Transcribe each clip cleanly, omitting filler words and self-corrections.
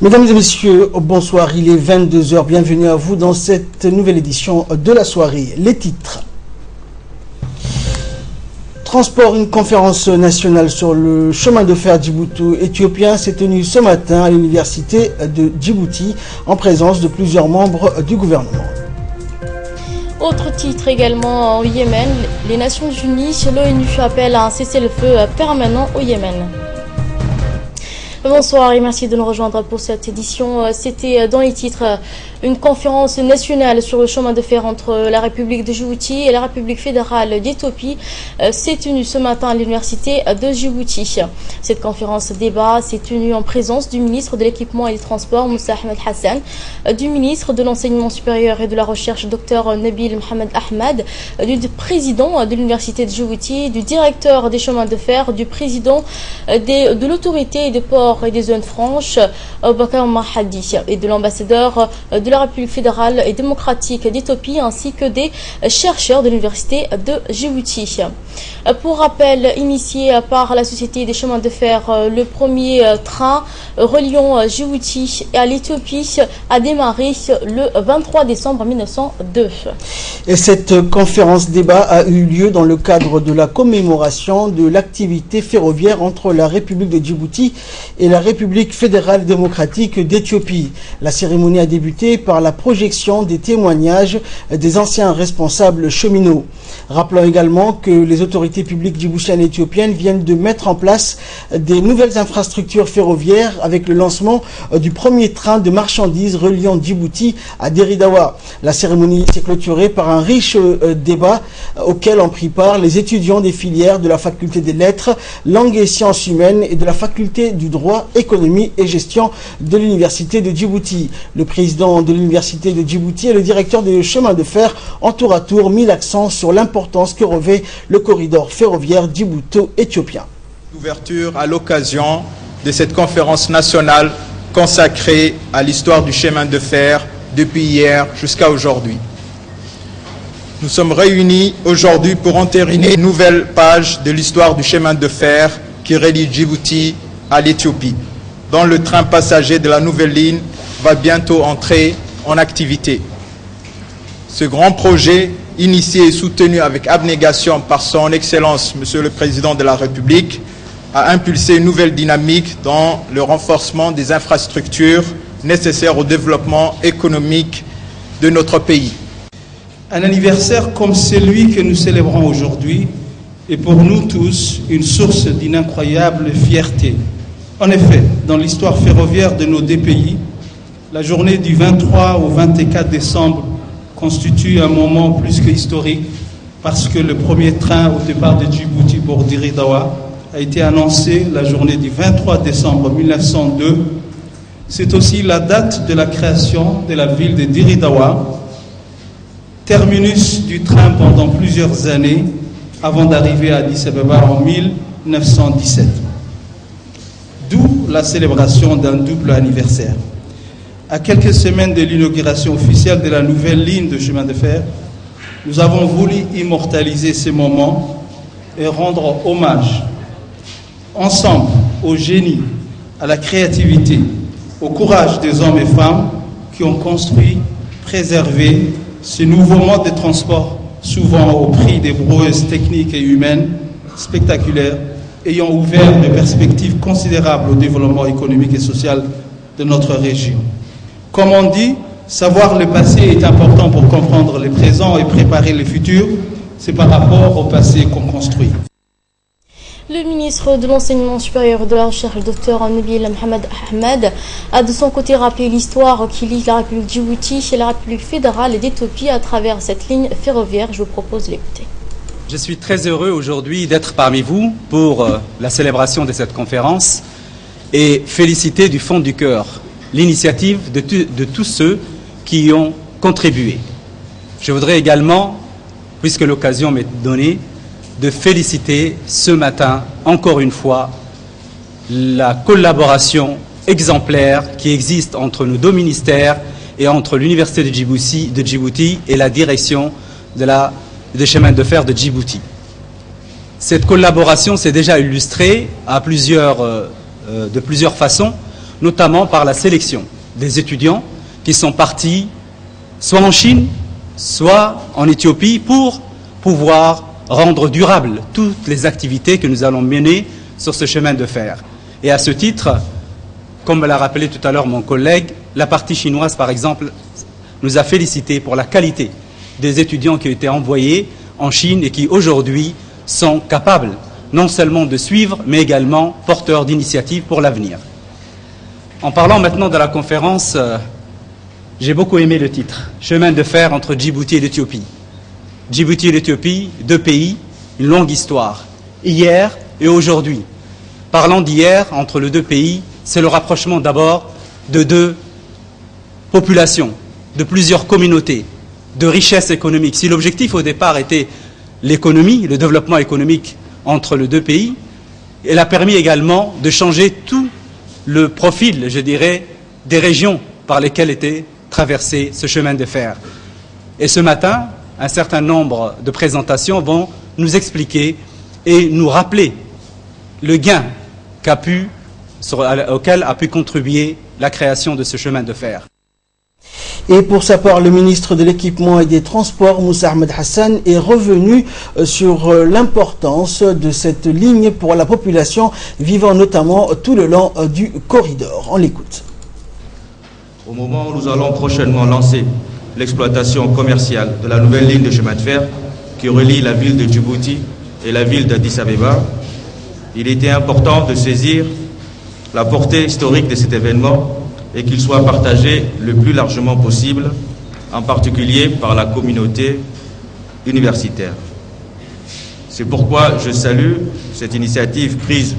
Mesdames et messieurs, bonsoir, il est 22 h, bienvenue à vous dans cette nouvelle édition de la soirée. Les titres. Transport, une conférence nationale sur le chemin de fer djibouto-éthiopien s'est tenue ce matin à l'université de Djibouti en présence de plusieurs membres du gouvernement. Autre titre également au Yémen, les Nations Unies, l'ONU appelle à un cessez-le-feu permanent au Yémen. Bonsoir et merci de nous rejoindre pour cette édition. C'était dans les titres une conférence nationale sur le chemin de fer entre la République de Djibouti et la République fédérale d'Éthiopie s'est tenue ce matin à l'université de Djibouti. Cette conférence débat s'est tenue en présence du ministre de l'Équipement et des Transports, Moussa Ahmed Hassan, du ministre de l'Enseignement supérieur et de la Recherche, Dr Nabil Mohamed Ahmed, du président de l'université de Djibouti, du directeur des chemins de fer, du président de l'autorité des ports et des zones franches, Bakar Mahadi, et de l'ambassadeur de la République fédérale et démocratique d'Éthiopie, ainsi que des chercheurs de l'université de Djibouti. Pour rappel, initié par la Société des chemins de fer, le premier train reliant Djibouti à l'Éthiopie a démarré le 23 décembre 1902. Et cette conférence débat a eu lieu dans le cadre de la commémoration de l'activité ferroviaire entre la République de Djibouti et la République fédérale démocratique d'Éthiopie. La cérémonie a débuté par la projection des témoignages des anciens responsables cheminots. Rappelons également que les autorités publiques djiboutiennes et éthiopiennes viennent de mettre en place des nouvelles infrastructures ferroviaires avec le lancement du premier train de marchandises reliant Djibouti à Deridawa. La cérémonie s'est clôturée par un riche débat auquel ont pris part les étudiants des filières de la faculté des lettres, langues et sciences humaines et de la faculté du droit, économie et gestion de l'université de Djibouti. Le président de l'université de Djibouti et le directeur des chemins de fer ont tour à tour mis l'accent sur l'importance que revêt le corridor ferroviaire djibouto-éthiopien. Ouverture à l'occasion de cette conférence nationale consacrée à l'histoire du chemin de fer depuis hier jusqu'à aujourd'hui. Nous sommes réunis aujourd'hui pour entériner une nouvelle page de l'histoire du chemin de fer qui relie Djibouti à l'Éthiopie, dont le train passager de la nouvelle ligne va bientôt entrer en activité. Ce grand projet, initié et soutenu avec abnégation par son Excellence, Monsieur le Président de la République, a impulsé une nouvelle dynamique dans le renforcement des infrastructures nécessaires au développement économique de notre pays. Un anniversaire comme celui que nous célébrons aujourd'hui est pour nous tous une source d'une incroyable fierté. En effet, dans l'histoire ferroviaire de nos deux pays, la journée du 23 au 24 décembre constitue un moment plus que historique parce que le premier train au départ de Djibouti pour Deridawa a été annoncé la journée du 23 décembre 1902. C'est aussi la date de la création de la ville de Deridawa, terminus du train pendant plusieurs années avant d'arriver à Addis Abeba en 1917. D'où la célébration d'un double anniversaire. À quelques semaines de l'inauguration officielle de la nouvelle ligne de chemin de fer, nous avons voulu immortaliser ces moments et rendre hommage ensemble au génie, à la créativité, au courage des hommes et femmes qui ont construit, préservé ce nouveau mode de transport, souvent au prix des prouesses techniques et humaines spectaculaires, ayant ouvert des perspectives considérables au développement économique et social de notre région. Comme on dit, savoir le passé est important pour comprendre le présent et préparer le futur. C'est par rapport au passé qu'on construit. Le ministre de l'Enseignement supérieur et de la Recherche, le Dr Nabil Mohamed Ahmed, a de son côté rappelé l'histoire qui lie la République de Djibouti et la République fédérale d'Éthiopie à travers cette ligne ferroviaire. Je vous propose de l'écouter. Je suis très heureux aujourd'hui d'être parmi vous pour la célébration de cette conférence et féliciter du fond du cœur l'initiative de tous ceux qui y ont contribué. Je voudrais également, puisque l'occasion m'est donnée, de féliciter ce matin, encore une fois, la collaboration exemplaire qui existe entre nos deux ministères et entre l'Université de Djibouti et la direction des chemins de fer de Djibouti. Cette collaboration s'est déjà illustrée de plusieurs façons notamment par la sélection des étudiants qui sont partis soit en Chine, soit en Éthiopie pour pouvoir rendre durables toutes les activités que nous allons mener sur ce chemin de fer. Et à ce titre, comme me l'a rappelé tout à l'heure mon collègue, la partie chinoise, par exemple, nous a félicité pour la qualité des étudiants qui ont été envoyés en Chine et qui aujourd'hui sont capables non seulement de suivre, mais également porteurs d'initiatives pour l'avenir. En parlant maintenant de la conférence, j'ai beaucoup aimé le titre, « Chemin de fer entre Djibouti et l'Éthiopie ». Djibouti et l'Éthiopie, deux pays, une longue histoire, hier et aujourd'hui. Parlant d'hier, entre les deux pays, c'est le rapprochement d'abord de deux populations, de plusieurs communautés, de richesses économiques. Si l'objectif au départ était l'économie, le développement économique entre les deux pays, elle a permis également de changer tout le profil, je dirais, des régions par lesquelles était traversé ce chemin de fer. Et ce matin, un certain nombre de présentations vont nous expliquer et nous rappeler le gain auquel a pu contribuer la création de ce chemin de fer. Et pour sa part, le ministre de l'Équipement et des Transports, Moussa Ahmed Hassan, est revenu sur l'importance de cette ligne pour la population vivant notamment tout le long du corridor. On l'écoute. Au moment où nous allons prochainement lancer l'exploitation commerciale de la nouvelle ligne de chemin de fer qui relie la ville de Djibouti et la ville d'Addis Abeba, il était important de saisir la portée historique de cet événement et qu'il soit partagé le plus largement possible, en particulier par la communauté universitaire. C'est pourquoi je salue cette initiative prise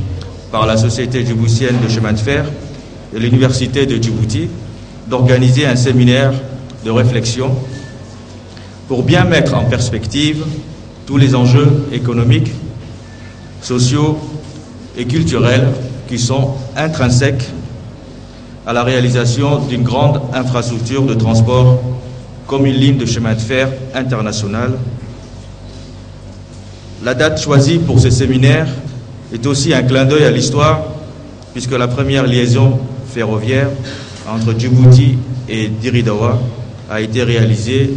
par la Société djiboutienne de chemin de fer et l'Université de Djibouti d'organiser un séminaire de réflexion pour bien mettre en perspective tous les enjeux économiques, sociaux et culturels qui sont intrinsèques à la réalisation d'une grande infrastructure de transport comme une ligne de chemin de fer internationale. La date choisie pour ce séminaire est aussi un clin d'œil à l'histoire puisque la première liaison ferroviaire entre Djibouti et Diridawa a été réalisée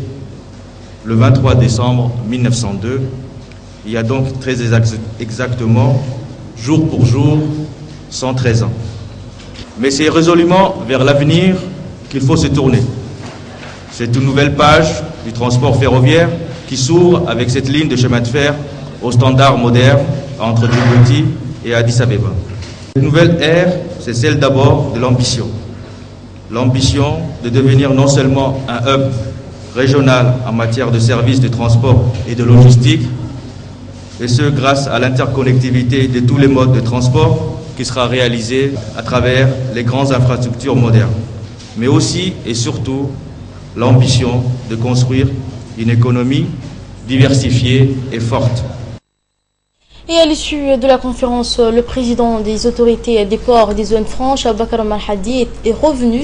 le 23 décembre 1902. Il y a donc très exactement, jour pour jour, 113 ans. Mais c'est résolument vers l'avenir qu'il faut se tourner. C'est une nouvelle page du transport ferroviaire qui s'ouvre avec cette ligne de chemin de fer aux standards modernes entre Djibouti et Addis Abeba. Cette nouvelle ère, c'est celle d'abord de l'ambition. L'ambition de devenir non seulement un hub régional en matière de services de transport et de logistique, et ce grâce à l'interconnectivité de tous les modes de transport qui sera réalisée à travers les grandes infrastructures modernes, mais aussi et surtout l'ambition de construire une économie diversifiée et forte. Et à l'issue de la conférence, le président des autorités des ports et des zones franches, Aboubakar Malhadi, est revenu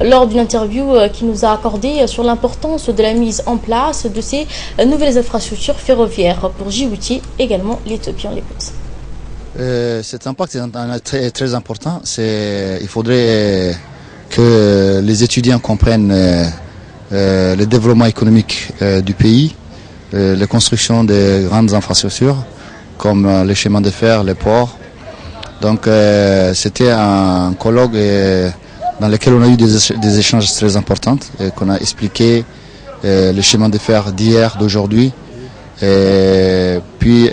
lors d'une interview qui nous a accordé sur l'importance de la mise en place de ces nouvelles infrastructures ferroviaires pour Djibouti, également l'Éthiopie. On l'écoute. Cet impact est très important. Il faudrait que les étudiants comprennent le développement économique du pays, les constructions des grandes infrastructures, comme les chemins de fer, les ports. Donc c'était un colloque dans lequel on a eu des échanges très importants, qu'on a expliqué les chemins de fer d'hier, d'aujourd'hui. Puis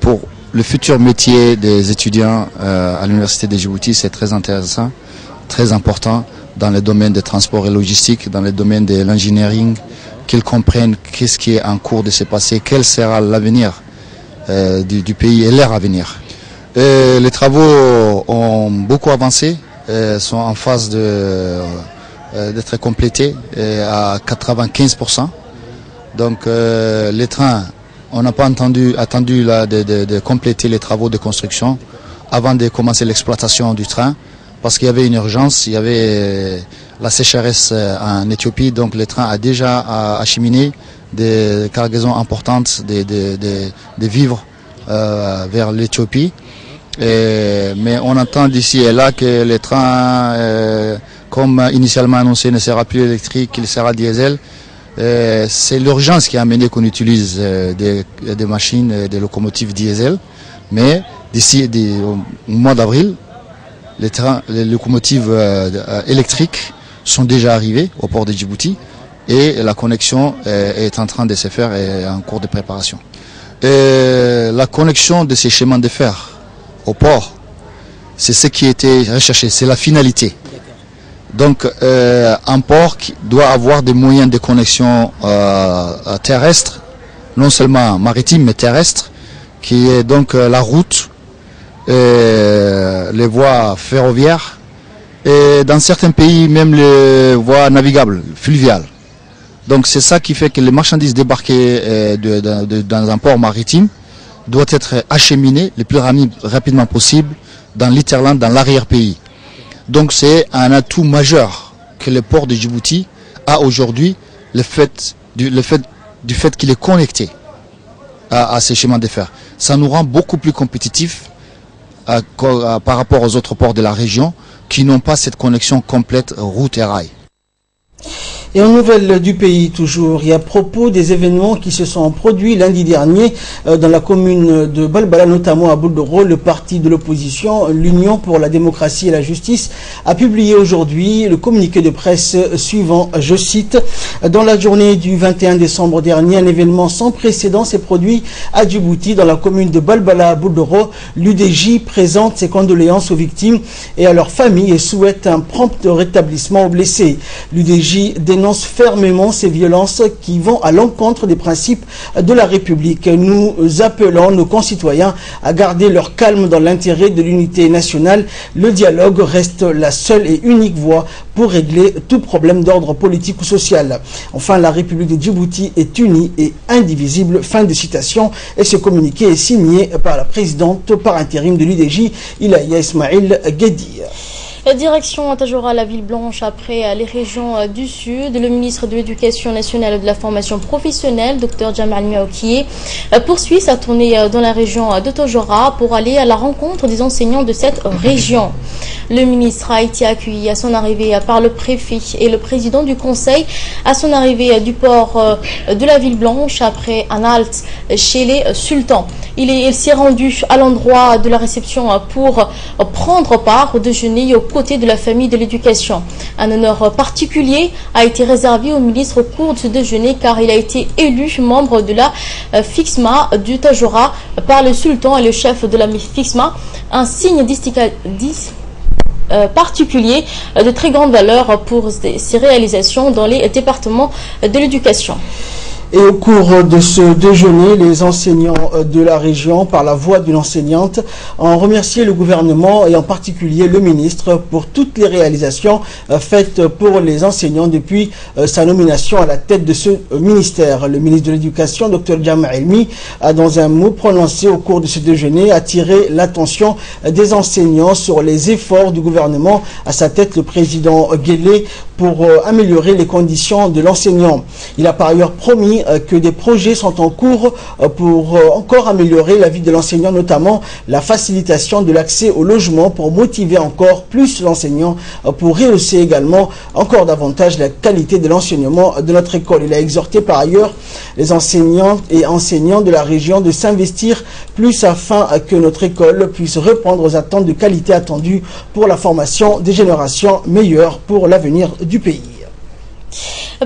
pour le futur métier des étudiants à l'université de Djibouti, c'est très intéressant, très important dans le domaine des transports et logistiques, dans le domaine de l'engineering, qu'ils comprennent qu'est-ce qui est en cours de se passer, quel sera l'avenir du pays et l'ère à venir. Les travaux ont beaucoup avancé, sont en phase d'être complétés à 95%. Donc les trains, on n'a pas attendu de compléter les travaux de construction avant de commencer l'exploitation du train, parce qu'il y avait une urgence, il y avait la sécheresse en Éthiopie, donc le train a déjà acheminé des cargaisons importantes de vivres vers l'Éthiopie. Mais on entend d'ici et là que les trains, comme initialement annoncé, ne sera plus électrique, il sera diesel. C'est l'urgence qui a amené qu'on utilise des machines, des locomotives diesel. Mais d'ici au mois d'avril, les locomotives électriques sont déjà arrivées au port de Djibouti et la connexion est en train de se faire et est en cours de préparation. La connexion de ces chemins de fer au port, c'est ce qui était recherché, c'est la finalité. Donc un port qui doit avoir des moyens de connexion terrestre, non seulement maritime mais terrestre, qui est donc la route, les voies ferroviaires et dans certains pays même les voies navigables, fluviales. Donc c'est ça qui fait que les marchandises débarquées dans un port maritime doivent être acheminées le plus rapidement possible dans l'Interland, dans l'arrière-pays. Donc c'est un atout majeur que le port de Djibouti a aujourd'hui, du fait qu'il est connecté à ces chemins de fer. Ça nous rend beaucoup plus compétitifs par rapport aux autres ports de la région qui n'ont pas cette connexion complète route et rail. Et en nouvelles du pays toujours, et à propos des événements qui se sont produits lundi dernier dans la commune de Balbala, notamment à Boudoro, le parti de l'opposition, l'Union pour la démocratie et la justice, a publié aujourd'hui le communiqué de presse suivant, je cite, « Dans la journée du 21 décembre dernier, un événement sans précédent s'est produit à Djibouti, dans la commune de Balbala à Boudoro. L'UDJ présente ses condoléances aux victimes et à leurs familles et souhaite un prompt rétablissement aux blessés. L'UDJ dénonce fermement ces violences qui vont à l'encontre des principes de la République. Nous appelons nos concitoyens à garder leur calme dans l'intérêt de l'unité nationale. Le dialogue reste la seule et unique voie pour régler tout problème d'ordre politique ou social. Enfin, la République de Djibouti est unie et indivisible. » Fin de citation. Et ce communiqué est signé par la présidente par intérim de l'UDJ, Ilaya Ismail Guedi. Direction Tajora, la ville blanche, après les régions du Sud. Le ministre de l'Éducation nationale et de la formation professionnelle, Dr Jamal Miaoukié, poursuit sa tournée dans la région de Tajora pour aller à la rencontre des enseignants de cette région. Le ministre a été accueilli à son arrivée par le préfet et le président du conseil à son arrivée du port de la ville blanche après un halte chez les sultans. Il s'est rendu à l'endroit de la réception pour prendre part au déjeuner aux côtés de la famille de l'éducation. Un honneur particulier a été réservé au ministre au cours de ce déjeuner car il a été élu membre de la FIXMA du Tajora par le sultan et le chef de la FIXMA, un signe particulier de très grande valeur pour ses réalisations dans les départements de l'éducation. Et au cours de ce déjeuner, les enseignants de la région, par la voix d'une enseignante, ont remercié le gouvernement et en particulier le ministre pour toutes les réalisations faites pour les enseignants depuis sa nomination à la tête de ce ministère. Le ministre de l'Éducation, Dr Jamal Elmi, a dans un mot prononcé au cours de ce déjeuner attiré l'attention des enseignants sur les efforts du gouvernement, à sa tête le président Guélé, pour améliorer les conditions de l'enseignant. Il a par ailleurs promis que des projets sont en cours pour encore améliorer la vie de l'enseignant, notamment la facilitation de l'accès au logement pour motiver encore plus l'enseignant, pour rehausser également encore davantage la qualité de l'enseignement de notre école. Il a exhorté par ailleurs les enseignants et enseignants de la région de s'investir plus afin que notre école puisse répondre aux attentes de qualité attendues pour la formation des générations meilleures pour l'avenir du pays.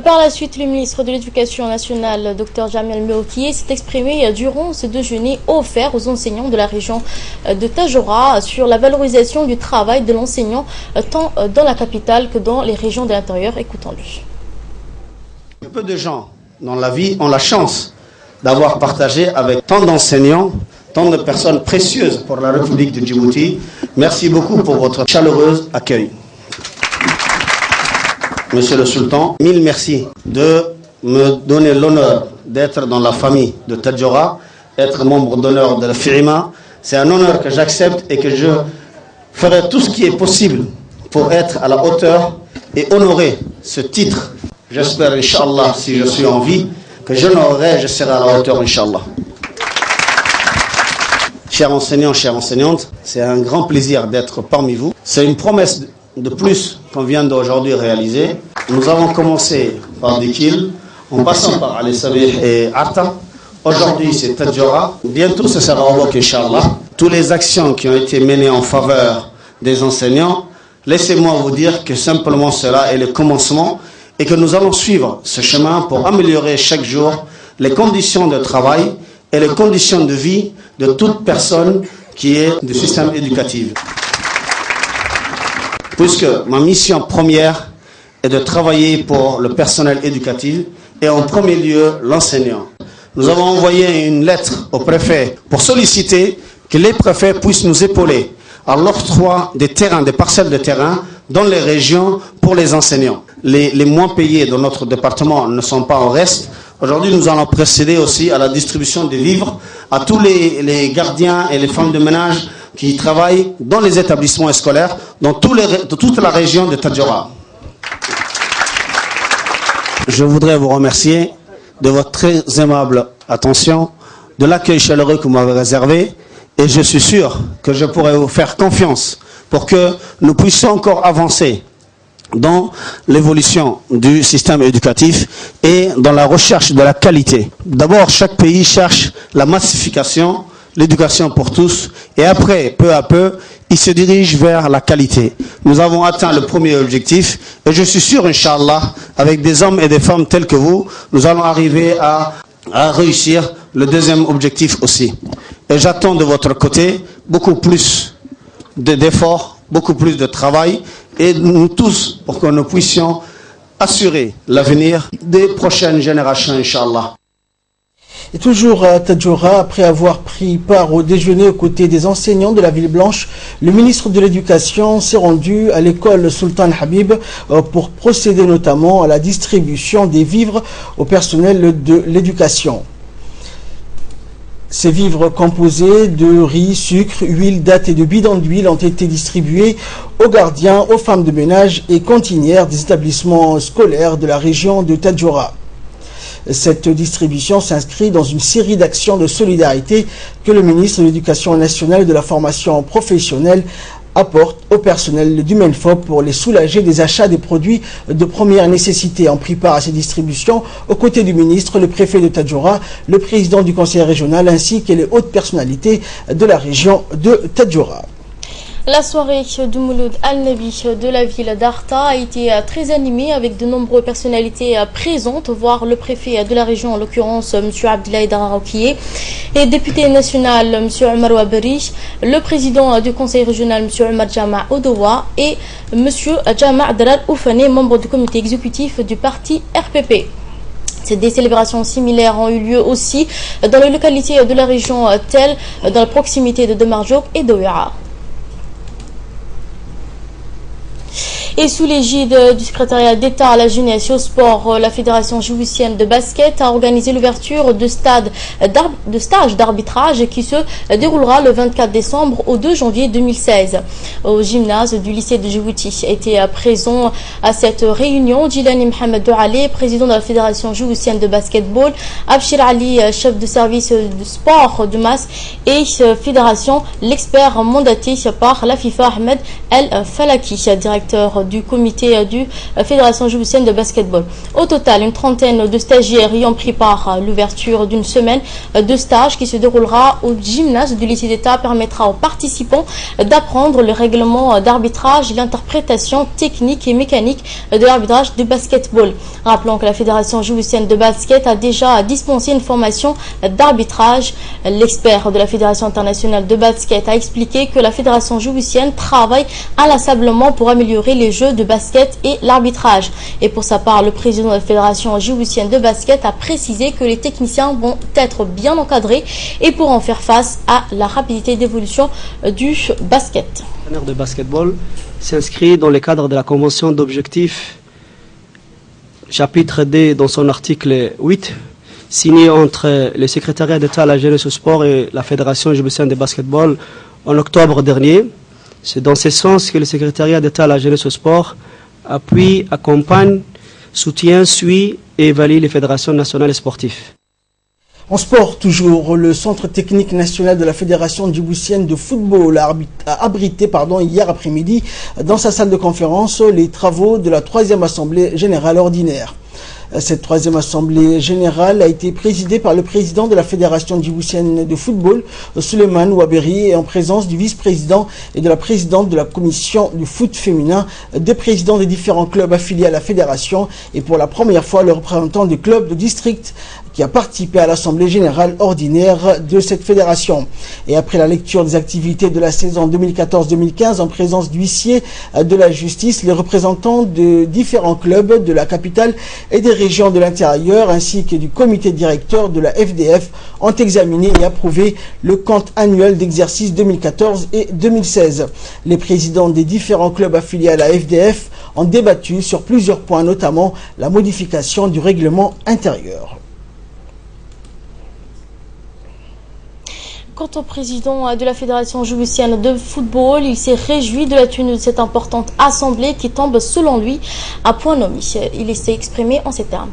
Par la suite, le ministre de l'Éducation nationale, Dr Jamal Miaoukié, s'est exprimé durant ce déjeuner offert aux enseignants de la région de Tajora sur la valorisation du travail de l'enseignant tant dans la capitale que dans les régions de l'intérieur. Écoutons-lui. Peu de gens dans la vie ont la chance d'avoir partagé avec tant d'enseignants, tant de personnes précieuses pour la République de Djibouti. Merci beaucoup pour votre chaleureux accueil. Monsieur le Sultan, mille merci de me donner l'honneur d'être dans la famille de Tajora, être membre d'honneur de la FIRIMA. C'est un honneur que j'accepte et que je ferai tout ce qui est possible pour être à la hauteur et honorer ce titre. J'espère, Inch'Allah, si je suis en vie, que je l'aurai, je serai à la hauteur, Inch'Allah. chers enseignants, chères enseignantes, c'est un grand plaisir d'être parmi vous. C'est une promesse de plus qu'on vient d'aujourd'hui réaliser. Nous avons commencé par Dikil, en passant par Ali Sabih et Arta. Aujourd'hui, c'est Tadjoura. Bientôt, ce sera au Wok, Inch'Allah. Toutes les actions qui ont été menées en faveur des enseignants, laissez-moi vous dire que simplement cela est le commencement et que nous allons suivre ce chemin pour améliorer chaque jour les conditions de travail et les conditions de vie de toute personne qui est du système éducatif. Puisque ma mission première est de travailler pour le personnel éducatif et en premier lieu l'enseignant. Nous avons envoyé une lettre au préfet pour solliciter que les préfets puissent nous épauler à l'octroi des terrains, des parcelles de terrain dans les régions pour les enseignants. Les moins payés dans notre département ne sont pas en reste. Aujourd'hui, nous allons procéder aussi à la distribution des vivres à tous les gardiens et les femmes de ménage qui travaillent dans les établissements scolaires dans toute la région de Tadjoura. Je voudrais vous remercier de votre très aimable attention, de l'accueil chaleureux que vous m'avez réservé, et je suis sûr que je pourrai vous faire confiance pour que nous puissions encore avancer dans l'évolution du système éducatif et dans la recherche de la qualité. D'abord, chaque pays cherche la massification, l'éducation pour tous, et après, peu à peu, il se dirige vers la qualité. Nous avons atteint le premier objectif, et je suis sûr, Inch'Allah, avec des hommes et des femmes tels que vous, nous allons arriver à réussir le deuxième objectif aussi. Et j'attends de votre côté beaucoup plus d'efforts, beaucoup plus de travail, et nous tous, pour que nous puissions assurer l'avenir des prochaines générations, Inch'Allah. Et toujours à Tadjoura, après avoir pris part au déjeuner aux côtés des enseignants de la Ville Blanche, le ministre de l'Éducation s'est rendu à l'école Sultan Habib pour procéder notamment à la distribution des vivres au personnel de l'éducation. Ces vivres composés de riz, sucre, huile, dattes et de bidons d'huile ont été distribués aux gardiens, aux femmes de ménage et cantinières des établissements scolaires de la région de Tadjoura. Cette distribution s'inscrit dans une série d'actions de solidarité que le ministre de l'Éducation nationale et de la formation professionnelle apporte au personnel du MENFOP pour les soulager des achats des produits de première nécessité. En prit part à ces distributions aux côtés du ministre, le préfet de Tadjoura, le président du conseil régional ainsi que les hautes personnalités de la région de Tadjoura. La soirée du Mouloud Al-Nabi de la ville d'Arta a été très animée avec de nombreuses personnalités présentes, voire le préfet de la région, en l'occurrence M. Abdoulaye Dararoukié, et député national M. Omar Waberi, le président du conseil régional M. Omar Jama Odowa et M. Jama Dral Oufane, membre du comité exécutif du parti RPP. Des célébrations similaires ont eu lieu aussi dans les localités de la région telles dans la proximité de Demarjouk et d'Ouira. Et sous l'égide du secrétariat d'État à la jeunesse et au sport, la Fédération djiboutienne de basket a organisé l'ouverture de stage d'arbitrage qui se déroulera le 24 décembre au 2 janvier 2016 au gymnase du lycée de Djibouti. Était présent à cette réunion Djilani Mohamed Douali, président de la Fédération djiboutienne de basketball, Abshir Ali, chef de service de sport de masse et fédération, l'expert mandaté par la FIFA Ahmed El Falaki, directeur du comité du Fédération djiboutienne de basketball. Au total, une trentaine de stagiaires y ont pris part à l'ouverture d'une semaine de stage qui se déroulera au gymnase du lycée d'État, permettra aux participants d'apprendre le règlement d'arbitrage et l'interprétation technique et mécanique de l'arbitrage du basketball. Rappelons que la Fédération djiboutienne de basket a déjà dispensé une formation d'arbitrage. L'expert de la Fédération internationale de basket a expliqué que la Fédération djiboutienne travaille inlassablement pour améliorer les jeux de basket et l'arbitrage. Et pour sa part, le président de la Fédération djiboutienne de basket a précisé que les techniciens vont être bien encadrés et pourront faire face à la rapidité d'évolution du basket. Le de basketball s'inscrit dans le cadre de la Convention d'objectifs, chapitre D dans son article 8, signé entre le secrétariat d'État à la jeunesse au sport et la Fédération djiboutienne de basketball en octobre dernier. C'est dans ce sens que le secrétariat d'État à la jeunesse au sport appuie, accompagne, soutient, suit et évalue les fédérations nationales sportives. En sport, toujours, le Centre technique national de la Fédération djiboutienne de football a abrité hier après-midi dans sa salle de conférence les travaux de la 3e Assemblée générale ordinaire. Cette 3e Assemblée générale a été présidée par le président de la Fédération djiboutienne de football, Souleymane Ouaberi, et en présence du vice-président et de la présidente de la commission du foot féminin, des présidents des différents clubs affiliés à la Fédération et pour la première fois le représentant du club de district qui a participé à l'Assemblée générale ordinaire de cette fédération. Et après la lecture des activités de la saison 2014-2015 en présence d'huissiers de la justice, les représentants de différents clubs de la capitale et des régions de l'intérieur ainsi que du comité directeur de la FDF ont examiné et approuvé le compte annuel d'exercice 2014 et 2016. Les présidents des différents clubs affiliés à la FDF ont débattu sur plusieurs points, notamment la modification du règlement intérieur. Quant au président de la Fédération djiboutienne de football, il s'est réjoui de la tenue de cette importante assemblée qui tombe, selon lui, à point nommé. Il s'est exprimé en ces termes.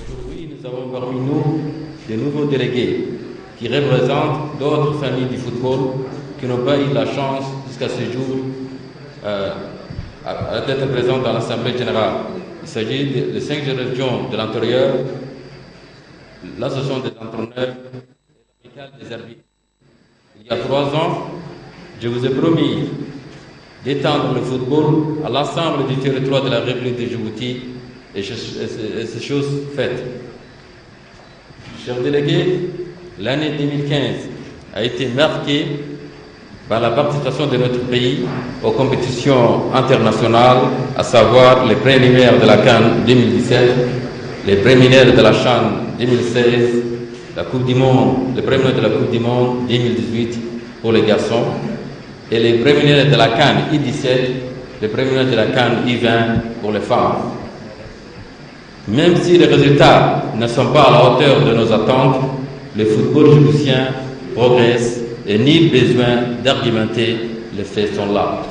Aujourd'hui, nous avons parmi nous des nouveaux délégués qui représentent d'autres familles du football qui n'ont pas eu la chance jusqu'à ce jour d'être présents dans l'Assemblée générale. Il s'agit de 5 régions de l'intérieur, l'association des entraîneurs, des arbitres. Il y a 3 ans, je vous ai promis d'étendre le football à l'ensemble du territoire de la République de Djibouti et c'est chose faite. Chers délégués, l'année 2015 a été marquée par la participation de notre pays aux compétitions internationales, à savoir les préliminaires de la CAN 2017, les préliminaires de la CHAN 2016, la Coupe du Monde, les préliminaires de la Coupe du Monde 2018 pour les garçons et les préliminaires de la CAN I17, les préliminaires de la CAN I20 pour les femmes. Même si les résultats ne sont pas à la hauteur de nos attentes, le football djiboutien progresse et nul besoin d'argumenter, les faits sont là.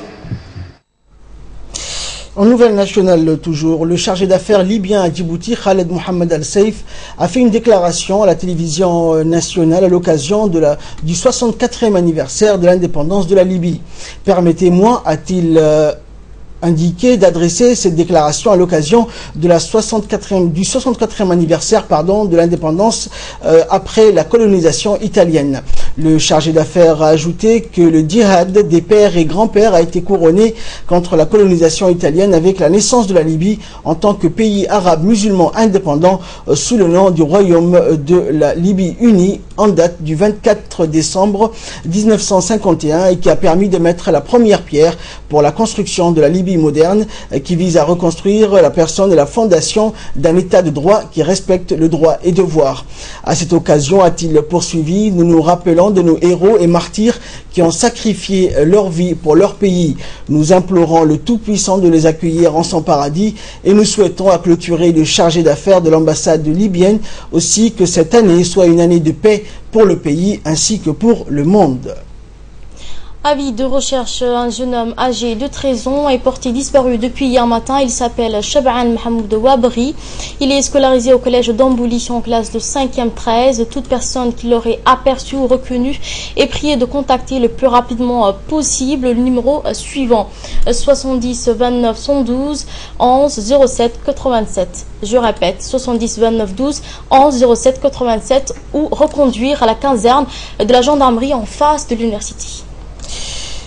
En nouvelle nationale toujours, le chargé d'affaires libyen à Djibouti, Khaled Mohamed Al-Saif, a fait une déclaration à la télévision nationale à l'occasion du 64e anniversaire de l'indépendance de la Libye. Permettez-moi, a-t-il indiqué, d'adresser cette déclaration à l'occasion de du 64e anniversaire de l'indépendance après la colonisation italienne. Le chargé d'affaires a ajouté que le djihad des pères et grands-pères a été couronné contre la colonisation italienne avec la naissance de la Libye en tant que pays arabe musulman indépendant sous le nom du Royaume de la Libye unie en date du 24 décembre 1951 et qui a permis de mettre la première pierre pour la construction de la Libye moderne qui vise à reconstruire la personne et la fondation d'un état de droit qui respecte le droit et devoir. À cette occasion, a-t-il poursuivi, nous nous rappelons de nos héros et martyrs qui ont sacrifié leur vie pour leur pays. Nous implorons le Tout-Puissant de les accueillir en son paradis et nous souhaitons à clôturer le chargé d'affaires de l'ambassade libyenne aussi que cette année soit une année de paix pour le pays ainsi que pour le monde. Avis de recherche, un jeune homme âgé de 13 ans est porté disparu depuis hier matin. Il s'appelle Shaban Mahmoud Wabri. Il est scolarisé au collège d'Ambouli en classe de 5e 13. Toute personne qui l'aurait aperçu ou reconnu est priée de contacter le plus rapidement possible le numéro suivant 70 29 112 11 07 87. Je répète, 70 29 12 11 07 87 ou reconduire à la caserne de la gendarmerie en face de l'université.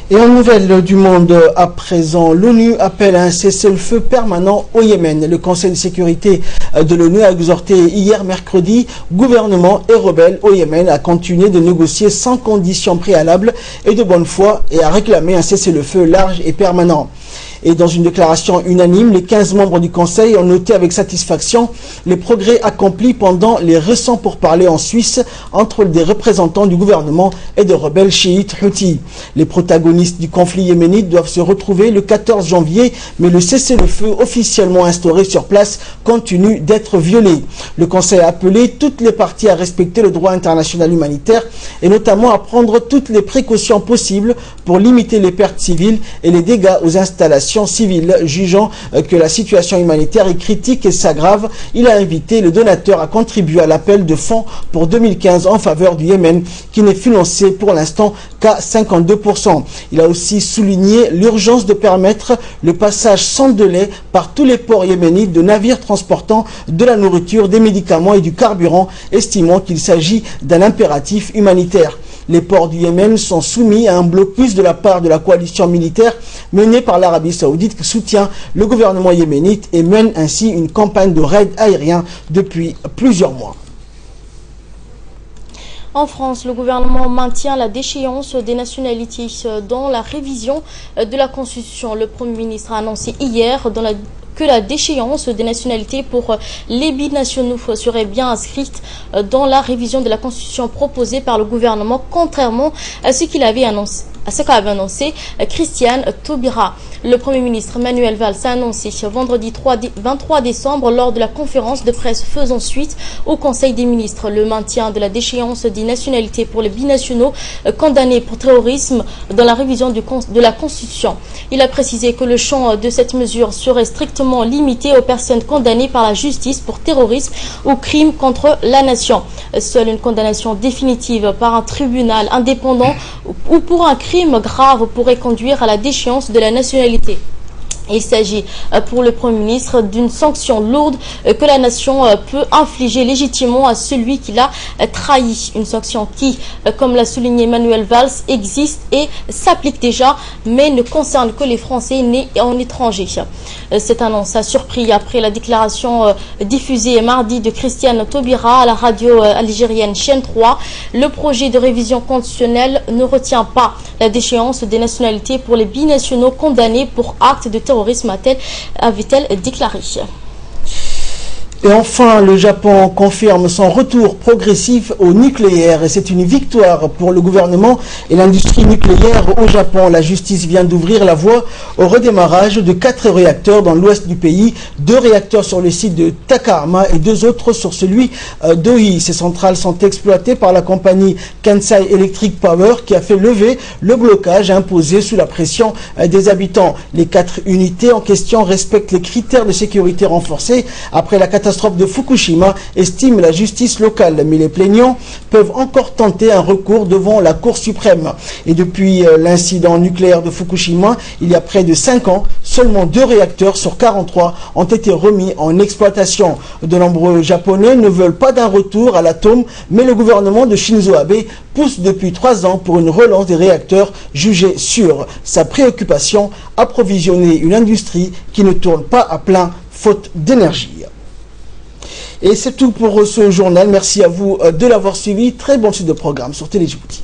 Et en nouvelle du monde à présent, l'ONU appelle à un cessez-le-feu permanent au Yémen. Le Conseil de sécurité de l'ONU a exhorté hier mercredi gouvernement et rebelles au Yémen à continuer de négocier sans conditions préalables et de bonne foi et à réclamer un cessez-le-feu large et permanent. Et dans une déclaration unanime, les 15 membres du Conseil ont noté avec satisfaction les progrès accomplis pendant les récents pourparlers en Suisse entre des représentants du gouvernement et de rebelles chiites Houthis. Les protagonistes du conflit yéménite doivent se retrouver le 14 janvier, mais le cessez-le-feu officiellement instauré sur place continue d'être violé. Le Conseil a appelé toutes les parties à respecter le droit international humanitaire et notamment à prendre toutes les précautions possibles pour limiter les pertes civiles et les dégâts aux installations installations civiles. Jugeant que la situation humanitaire est critique et s'aggrave, il a invité le donateur à contribuer à l'appel de fonds pour 2015 en faveur du Yémen, qui n'est financé pour l'instant qu'à 52%. Il a aussi souligné l'urgence de permettre le passage sans délai par tous les ports yéménites de navires transportant de la nourriture, des médicaments et du carburant, estimant qu'il s'agit d'un impératif humanitaire. Les ports du Yémen sont soumis à un blocus de la part de la coalition militaire menée par l'Arabie Saoudite qui soutient le gouvernement yéménite et mène ainsi une campagne de raids aériens depuis plusieurs mois. En France, le gouvernement maintient la déchéance des nationalités dans la révision de la Constitution. Le Premier ministre a annoncé hier que la déchéance des nationalités pour les binationaux serait bien inscrite dans la révision de la Constitution proposée par le gouvernement, contrairement à ce qu'avait annoncé Christiane Taubira. Le Premier ministre Manuel Valls a annoncé vendredi 23 décembre lors de la conférence de presse faisant suite au Conseil des ministres le maintien de la déchéance des nationalités pour les binationaux condamnés pour terrorisme dans la révision de la Constitution. Il a précisé que le champ de cette mesure serait strictement limité aux personnes condamnées par la justice pour terrorisme ou crime contre la nation. Seule une condamnation définitive par un tribunal indépendant ou pour un crime grave pourrait conduire à la déchéance de la nationalité. Il s'agit pour le Premier ministre d'une sanction lourde que la nation peut infliger légitimement à celui qui l'a trahi. Une sanction qui, comme l'a souligné Manuel Valls, existe et s'applique déjà, mais ne concerne que les Français nés en étranger. Cette annonce a surpris après la déclaration diffusée mardi de Christiane Taubira à la radio algérienne Chaîne 3. Le projet de révision constitutionnelle ne retient pas la déchéance des nationalités pour les binationaux condamnés pour actes de terrorisme, avait-elle déclaré. Et enfin, le Japon confirme son retour progressif au nucléaire et c'est une victoire pour le gouvernement et l'industrie nucléaire au Japon. La justice vient d'ouvrir la voie au redémarrage de 4 réacteurs dans l'ouest du pays, 2 réacteurs sur le site de Takahama et 2 autres sur celui d'Oi. Ces centrales sont exploitées par la compagnie Kansai Electric Power qui a fait lever le blocage imposé sous la pression des habitants. Les 4 unités en question respectent les critères de sécurité renforcés après la catastrophe de Fukushima, estime la justice locale. Mais les plaignants peuvent encore tenter un recours devant la Cour suprême. Et depuis l'incident nucléaire de Fukushima, il y a près de 5 ans, seulement 2 réacteurs sur 43 ont été remis en exploitation. De nombreux Japonais ne veulent pas d'un retour à l'atome, mais le gouvernement de Shinzo Abe pousse depuis 3 ans pour une relance des réacteurs jugés sûrs. Sa préoccupation, approvisionner une industrie qui ne tourne pas à plein faute d'énergie. Et c'est tout pour ce journal. Merci à vous de l'avoir suivi. Très bonne suite de programme sur Télé Djibouti.